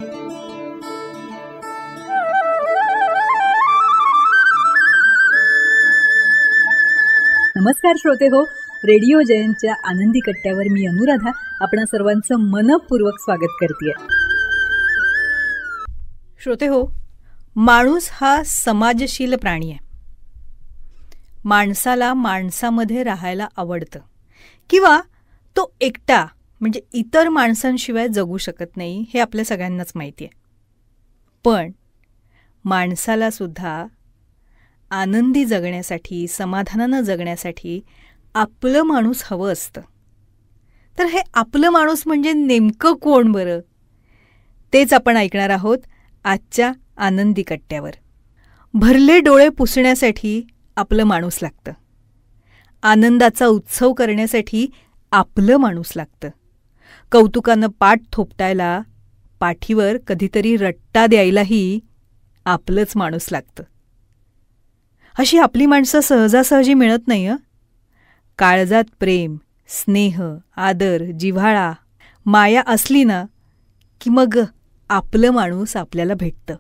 नमस्कार श्रोते हो, रेडिओ जयंतच्या आनंदी कट्ट्यावर मी अनुराधा आपणा सर्वांचं मनपूर्वक स्वागत करते. श्रोते हो, माणूस हा समाजशील प्राणी आहे. माणसाला माणसामध्ये राहायला आवडतं किंवा तो एकटा म्हणजे इतर माणसांशिवाय जगू शकत नाही हे आपल्या सगळ्यांनाच माहिती आहे. पण माणसाला सुद्धा आनंदी जगण्यासाठी, समाधानानं जगण्यासाठी आपलं माणूस हवं असतं. तर हे आपलं माणूस म्हणजे नेमकं कोण बरं? तेच आपण ऐकणार आहोत आजच्या आनंदी कट्ट्यावर. भरले डोळे पुसण्यासाठी आपलं माणूस लागतं. आनंदाचा उत्सव करण्यासाठी आपलं माणूस लागतं. कौतुकानं पाठ थोपटायला, पाठीवर कधीतरी रट्टा द्यायलाही आपलंच माणूस लागतं. अशी आपली माणसं सहजासहजी मिळत नाही. काळजात प्रेम, स्नेह, आदर, जिव्हाळा, माया असली ना की मग आपलं माणूस आपल्याला भेटतं.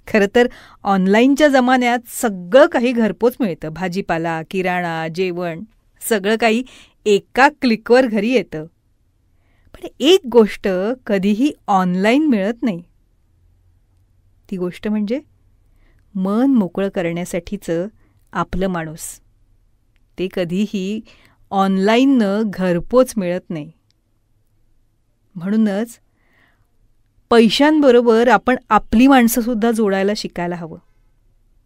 खरं तर ऑनलाईनच्या जमान्यात सगळं काही घरपोच मिळतं. भाजीपाला, किराणा, जेवण सगळं काही एका क्लिकवर घरी येतं. पण एक गोष्ट कधीही ऑनलाईन मिळत नाही. ती गोष्ट म्हणजे मन मोकळं करण्यासाठीचं आपलं माणूस. ते कधीही ऑनलाईननं घरपोच मिळत नाही. म्हणूनच पैशांबरोबर आपण आपली माणसंसुद्धा जोडायला शिकायला हवं.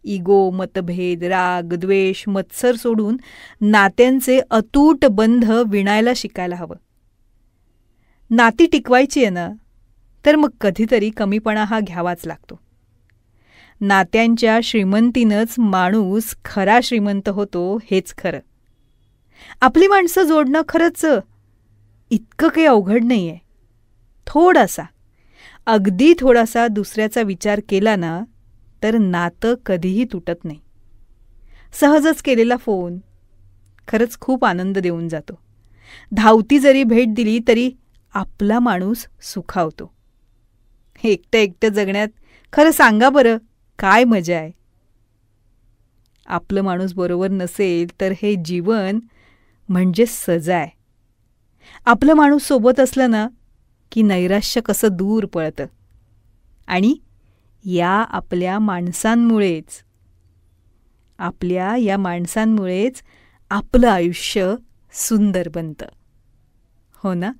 इगो, मतभेद, राग, द्वेष, मत्सर सोडून नात्यांचे अतूट बंध विणायला शिकायला हवं. नाती टिकवायची आहे ना, तर मग कधीतरी कमीपणा हा घ्यावाच लागतो. नात्यांच्या श्रीमंतीनंच माणूस खरा श्रीमंत होतो हेच खरं. आपली माणसं जोडणं खरंच इतकं काही अवघड नाही आहे. अगदी थोडासा दुसऱ्याचा विचार केला ना तर नातं कधीही तुटत नाही. सहजच केलेला फोन खरंच खूप आनंद देऊन जातो. धावती जरी भेट दिली तरी आपला माणूस सुखावतो. एकटं एकटं जगण्यात खरं सांगा बरं काय मजा आहे? आपलं माणूस बरोबर नसेल तर हे जीवन म्हणजे सजा आहे. आपलं माणूस सोबत असलं ना की नैराश्य कसं दूर पळतं. आणि या आपल्या माणसांमुळेच आपलं आयुष्य सुंदर बनतं. हो ना?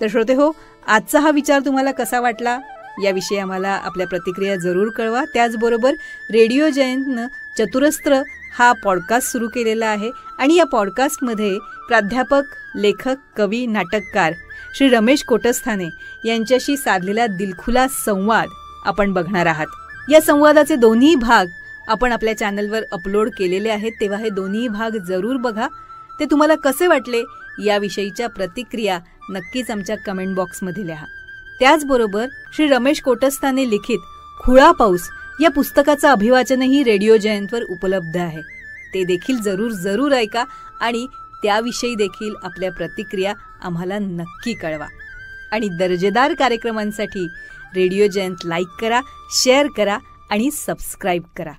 तर श्रोते हो, आजचा हा विचार तुम्हाला कसा वाटला याविषयी आम्हाला आपल्या प्रतिक्रिया जरूर कळवा. त्याचबरोबर रेडिओ जयंतनं चतुरस्त्र हा पॉडकास्ट सुरू केलेला आहे आणि या पॉडकास्टमध्ये प्राध्यापक, लेखक, कवी, नाटककार श्री रमेश कोटस्थाने यांच्याशी साधलेला दिलखुलास संवाद आपण बघणार आहात. या संवादाचे दोन्ही भाग आपण आपल्या चॅनलवर अपलोड केलेले आहेत, तेव्हा हे दोन्ही भाग जरूर बघा. ते तुम्हाला कसे वाटले याविषयीच्या प्रतिक्रिया नक्कीच आमच्या कमेंट बॉक्समध्ये लिहा. त्याचबरोबर श्री रमेश कोटस्थाने लिखित खुळा पाऊस या पुस्तकाचं अभिवाचनही रेडिओ जयंतवर उपलब्ध आहे. ते देखील जरूर ऐका आणि त्याविषयी देखील आपल्या प्रतिक्रिया आम्हाला नक्की कळवा. आणि दर्जेदार कार्यक्रमांसाठी रेडिओ जयंत लाईक करा, शेअर करा आणि सबस्क्राईब करा.